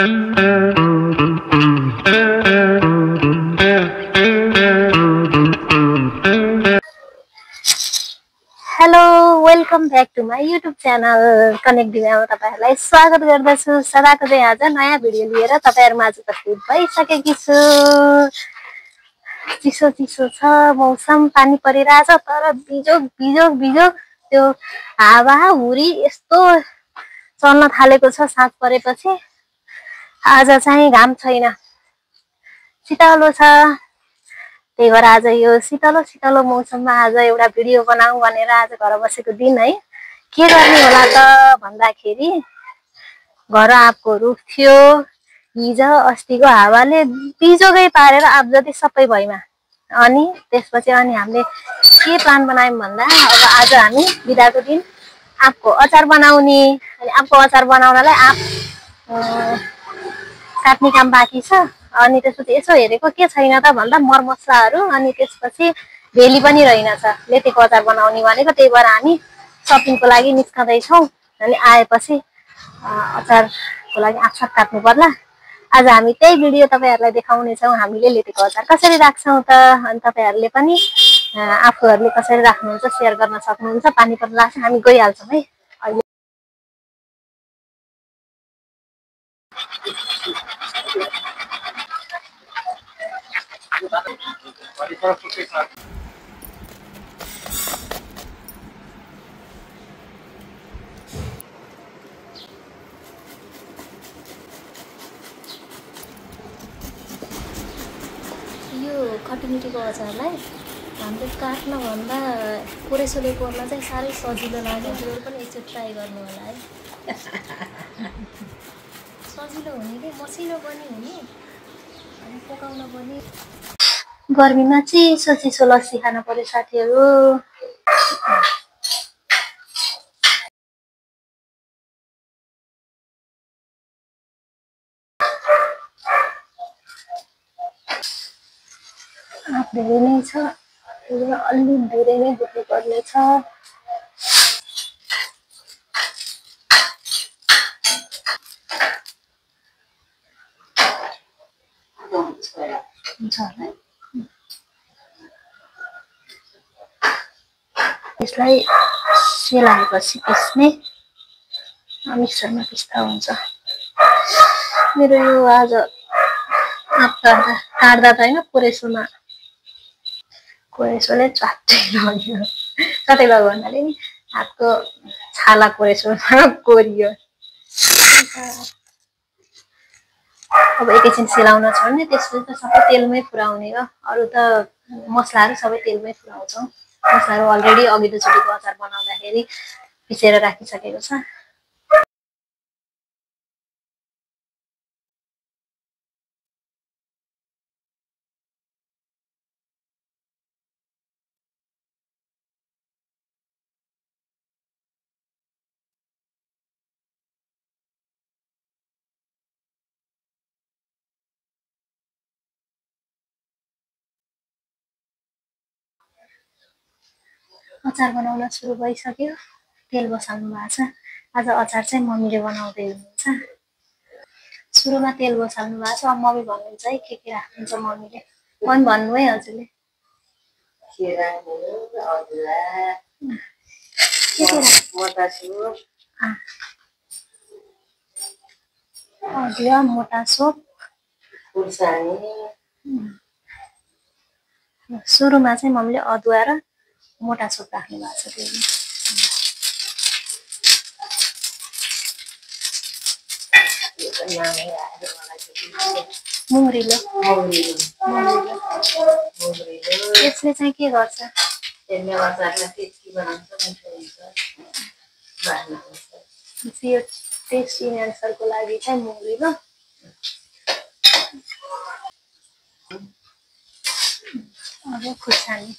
Hello welcome back to my YouTube channel connect डिभामा तपाईहरुलाई स्वागत गर्दछु। सदाको चाहिँ आज नयाँ भिडियो लिएर तपाईहरु माझ उपस्थित भइसकेकी छु। चिसो चिसो छ मौसम, पानी परिरहेछ तर बिजोग बिजोग बिजोग त्यो हावा हुरी यस्तो चल्न थालेको छ साँझ परेपछि। आज चाहिँ घाम छैन, शीतलो छ। त्यही भएर आज यो शीतलो शीतलो मौसममा आज एउटा भिडियो बनाऊ भनेर आज घर बसेको दिन है। के गर्ने होला त भन्दाखेरि घर आँपको रुख थियो, हिजो अस्तिको हावाले बिजोगै पारेर आँप जति सबै भइमा। अनि त्यसपछि हामीले के प्लान बनायौं भन्दा अब आज हामी बिदाको दिन आँपको अचार बनाउने। अनि आँपको अचार बनाउनलाई आँप काट्ने काम बाँकी छ। अनि त्यसपछि यसो हेरेको के छैन त भन्दा मरमसलाहरू, अनि त्यसपछि भेली पनि रहेनछ लेतेको अचार बनाउने भनेको। त्यही भएर हामी सपिङको लागि निस्कँदै छौं। अनि आएपछि अचारको लागि आँप काट्नु पर्ला। आज हामी त्यही भिडियो तपाईहरुलाई देखाउने छौं, हामीले लेतेको अचार कसरी राख्छौं त। अनि तपाईहरुले पनि आफूहरुले कसरी राख्नुहुन्छ शेयर गर्न सक्नुहुन्छ। पानी पर्ला छ, हामी गइहाल्छौं है। अहिले यो खटिमिटीको अचारलाई हामीले काट्न भन्दा कोरेसोले कोर्न चाहिँ साह्रै सजिलो लाग्यो। त्यो पनि एकचोटि ट्राई गर्नु होला है। सजिलो हुने कि मसिनो पनि हुने अनि पकाउन पनि। गर्मीमा चिसो चिसो लस्सी खान पर्यो साथीहरु। धेरै नै छ, अलि धेरै नै बुझ्नु पर्ने छ। यसलाई सेलाएपछि पिस्ने, मिक्सरमा पिस्दा हुन्छ। मेरो यो आज आँप काट्दा त हैन, कोरेसोले च्वाट्टै लग्यो। च्वाट्टै लग्यो भन्नाले नि आँपको छाला कोरेसोमा कोरियो। अब एकैछिन सेलाउन छोड्ने, त्यसपछि त सबै तेलमै पुराउने हो। अरु त मसलाहरू सबै तेलमै पुराउँछौं। मसलाहरू अलरेडी अघिल्लोचोटिको अचार बनाउँदाखेरि पिसेर राखिसकेको छ। अचार बनाउन सुरु भइसक्यो। तेल बसाल्नु भएको छ। आज अचार चाहिँ मम्मीले बनाउँदै हुनुहुन्छ। सुरुमा तेल बसाल्नु भएको छ। अब मम्मी भन्नुहुन्छ है के राख्नुहुन्छ मम्मीले। पनि भन्नु है हजुरले। अदुवा, मोटा सोप, खुर्सानी। सुरुमा चाहिँ मम्मीले अदुवा र मोटा सोप राख्नु भएको छ। मुङ्ग्रिलो यसले चाहिँ के गर्छ? यसले अचारलाई टेस्टी बनाउँछ, मिठो हुन्छ। यो टेस्ट इन्हान्सरको लागि चाहिँ मुङ्ग्रिलो। अब खुर्सानी,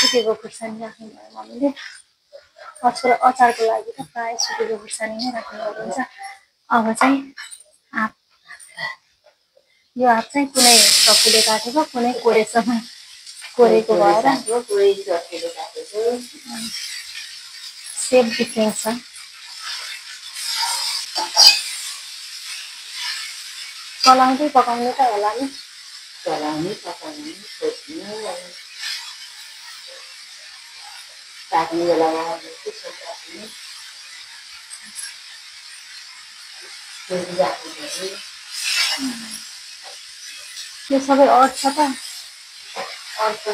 सुकेको खुर्सानी राख्नु भयो मम्मीले। अचारको लागि त प्रायः सुकेको खुर्सानी नै राख्नु हुन्छ। अब चाहिँ आँप, यो आँप चाहिँ कुनै चक्कुले काटेको, कुनै कोरेसोमा कोरेको भएर सेप डिफ्रेन्ट छ। चलाउँदै पकाउने त होला नि चलाउने पकाउने सोध्नु पाक्ने बेलामा सोध्ने यो सबै अट छ त अर्थ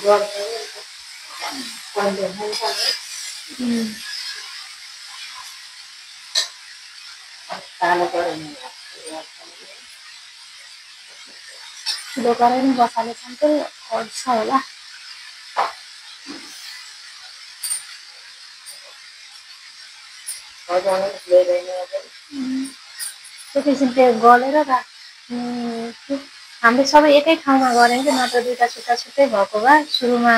गर्छ कालो पऱ्यो दोकानै नि बसाले चाहिँ अट छ होला त्यो किसिमले गलेर हामीले सबै एकै ठाउँमा गरेँ कि नत्र दुईटा छुट्टा छुट्टै भएको भए सुरुमा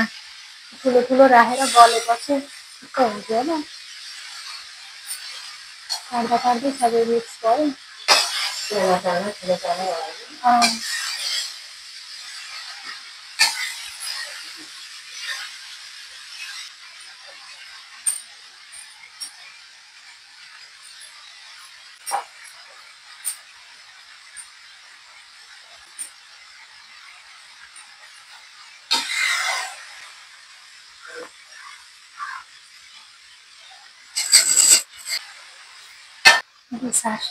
ठुलो ठुलो राखेर गलेपछि ठिक्क हुन्थ्यो होला काट्दा काट्दै सबै मिक्स गऱ्यौँ सास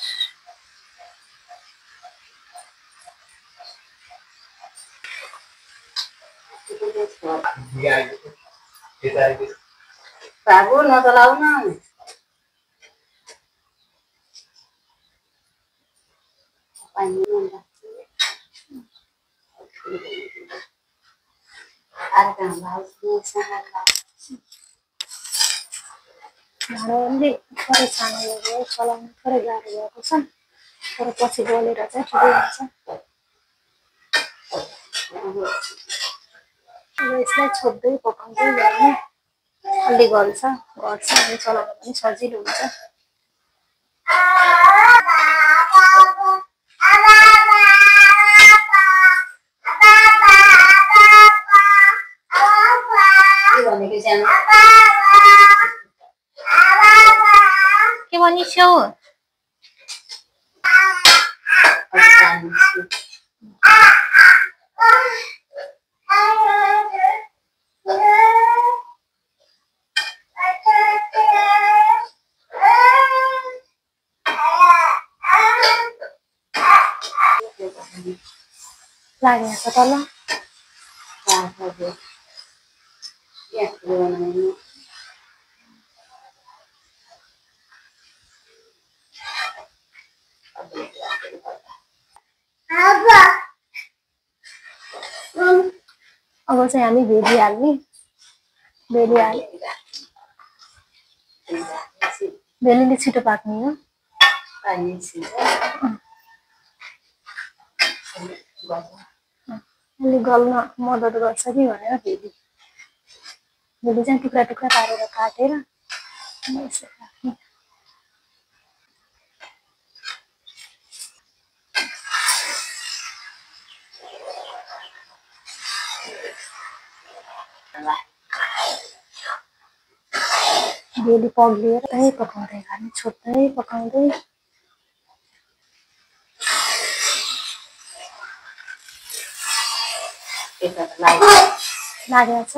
बाबु नचलाउन भाँडाले थोरै सानो भयो चलाउनु थोरै गाह्रो भएको छ तर पछि गलेर चाहिँ ठिकै हुन्छ अब यसलाई छोप्दै पकाउँदै गर्ने अलि गर्छ अनि चलाउन पनि सजिलो हुन्छ के भनिस्यौ लाग्यो त तल अब चाहिँ हामी भेजी हाल्ने भेलीले छिटो पाक्ने हो अलि गल्न मद्दत गर्छ कि भनेर भेली चाहिँ टुक्रा टुक्रा पारेर काटेर राख्ने भेली पग्लिएर पकाउँदै खाने छोप्दै पकाउँदै लागेको छ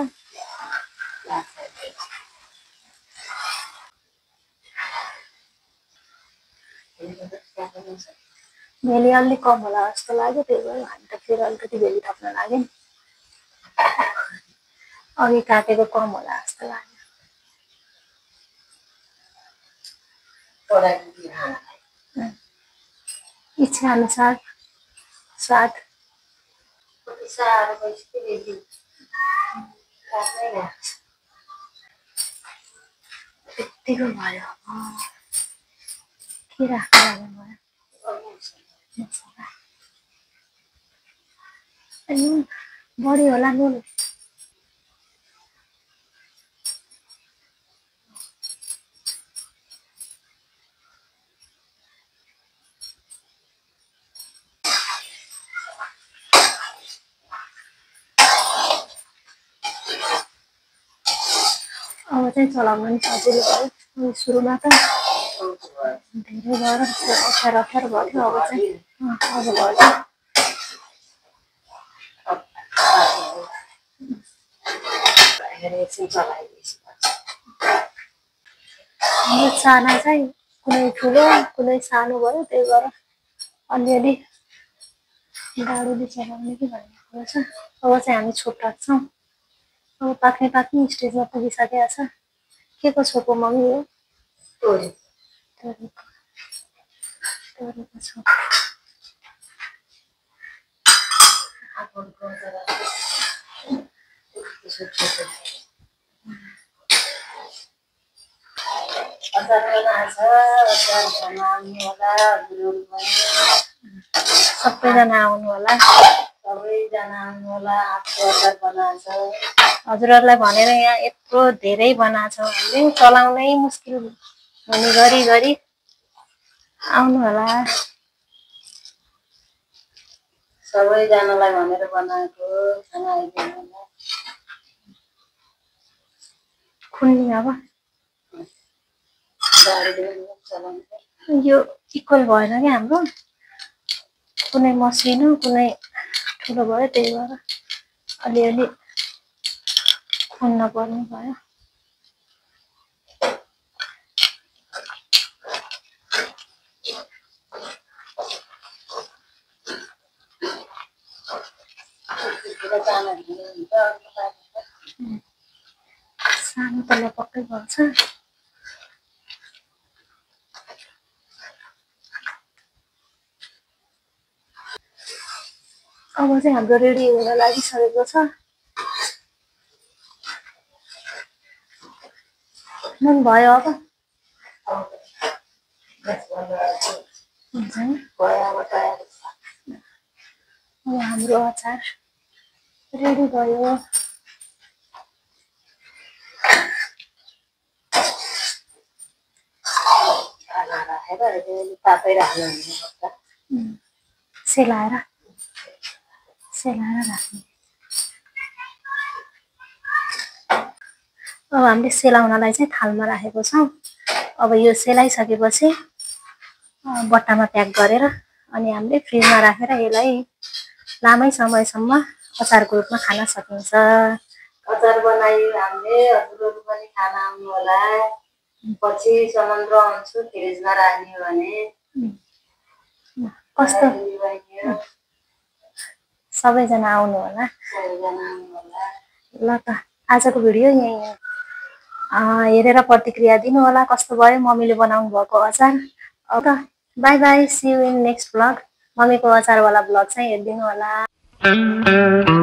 भेली अलिक कम होला जस्तो लाग्यो त्यही भएर हामी त फेरि अलिकति भेली थप्न लाग्यो नि अघि काटेको कम होला जस्तो लाग्यो इच्छा अनुसार स्वाद यतिको भयो के राख्नु लाग्यो मलाई बढी होला नुन अब चाहिँ चलाउन पनि सजिलो भयो सुरुमा त धेरै गरम अप्ठ्यारो अप्ठ्यारो भयो अब चाहिँ अब भयो एकछिन चलाइदिएपछि हाम्रो चाना चाहिँ कुनै ठुलो कुनै सानो भयो त्यही भएर अलिअलि गाडीले चलाउने कि भन्ने कुरो छ अब चाहिँ हामी छोप राख्छौँ अब पाक्ने पाक्ने स्टेजमा पुगिसकेको छ के को छोपो मम्मी हो तोरीको छोप अचार बनाएको छ अचार बनाउनु होला हजुरहरू पनि सबैजना आउनु होला सबैजना आउनु होला आफू अचार बनाएको छ हजुरहरूलाई भनेर यहाँ यत्रो धेरै बनाएको छौँ हामीले चलाउनै मुस्किल हुने गरी गरी आउनु होला सबैजनालाई भनेर बनाएको खाना आइदिनु होला खुन्ने अब गाडीले चलाउनु यो इक्वल भएन क्या हाम्रो कुनै मसिनो कुनै ठुलो भयो त्यही भएर अलिअलि खुन्न पर्ने भयो सानो तल पक्कै पर्छ अब चाहिँ हाम्रो रेडी हुन लागिसकेको छ मन भयो अब हुन्छ नि अब हाम्रो अचार रेडी भयो तातै राख्नु सेलाएर राख्ने अब हामीले सेलाउनलाई चाहिँ थालमा राखेको छौँ अब यो सेलाइसकेपछि बट्टामा प्याक गरेर अनि हामीले फ्रिजमा राखेर यसलाई लामै समयसम्म अचारको रूपमा खान सकिन्छ अचार बनायो हामीले हजुरहरू पनि खाना आउनु होला पछि समुद्र आउँछु फ्रिजमा राख्ने भने कस्तो सबैजना आउनु होला ल त आजको भिडियो यही हेरेर प्रतिक्रिया दिनु होला कस्तो भयो मम्मीले बनाउनु भएको अचार अब bye bye see you in next blog मम्मीको अचारवाला ब्लग चाहिँ हेरिदिनु होला